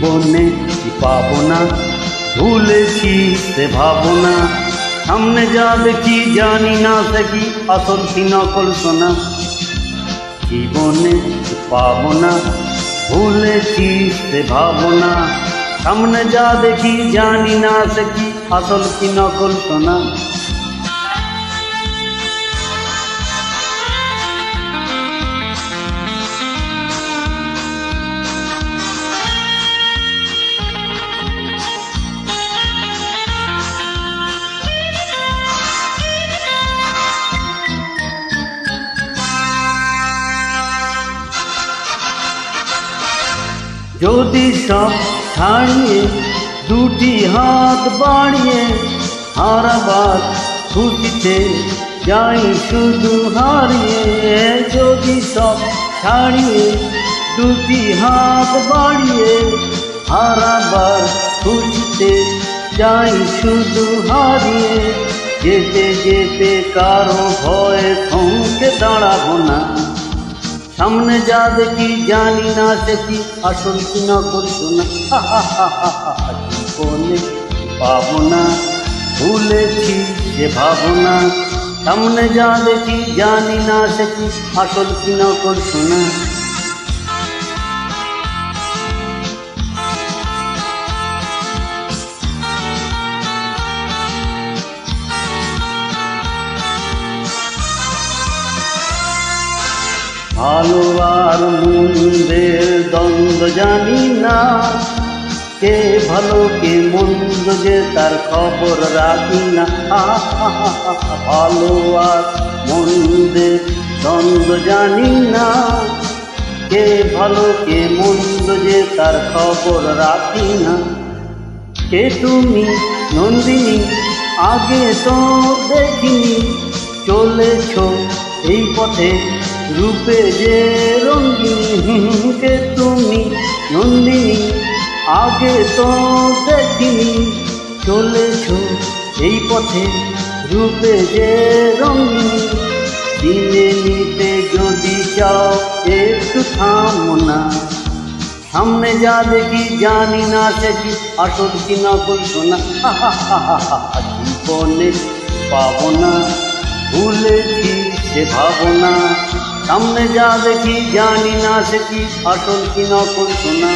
জীবনে কি পাবো না, ভুলেছি সে ভাবনা। সামনে যা দেখি জানি না সে কি আসল কি নকল সোনা। জীবনে কি পাবো না, ভুলেছি সে ভাবনা। সামনে যা দেখি জানি না সে কি আসল কি নকল সোনা। যদি সব ছাড়িয়ে দুটি হাত বাড়িয়ে হারাবার খুঁজিতে যাই শুধু হারিয়ে। যদি সব ছাড়িয়ে দুটি হাত বাড়িয়ে হারাবার খুঁজিতে যাই শুধু হারিয়ে। যেতে যেতে কারো ভয়ে থমকে দাঁড়াবো না। সামনে যা দেখি জানি না সে কি আসল কি নকল সোনা। জীবনে পাবো না, ভুলেছি সে ভাবনা। সামনে যা দেখি জানি না সে কি আসল কি নকল সোনা। ভালো আর মন্দের দ্বন্দ্ব জানি না, কে ভালো কে মন্দ যে তার খবর রাখি না। ভালো আর মন্দের দ্বন্দ্ব জানি না, কে ভালো কে মন্দ যে তার খবর রাখি না। কে তুমি নন্দিনী আগে তো দেখিনি, চলেছ এই পথে রূপে যে রঙিন। কে তুমি নন্দিনী আগে তো দেখিনি, চলেছ এই পথে রূপে যে রঙিন। দিনে নিতে যদি চাও একটু থামো না। সামনে যা দেখি জানি না সে কি আসল কি নকল সোনা। জীবনে পাবো না, ভুলেছি সে ভাবনা। সামনে যা দেখি জানি না সে কি আসল কি নকল সোনা।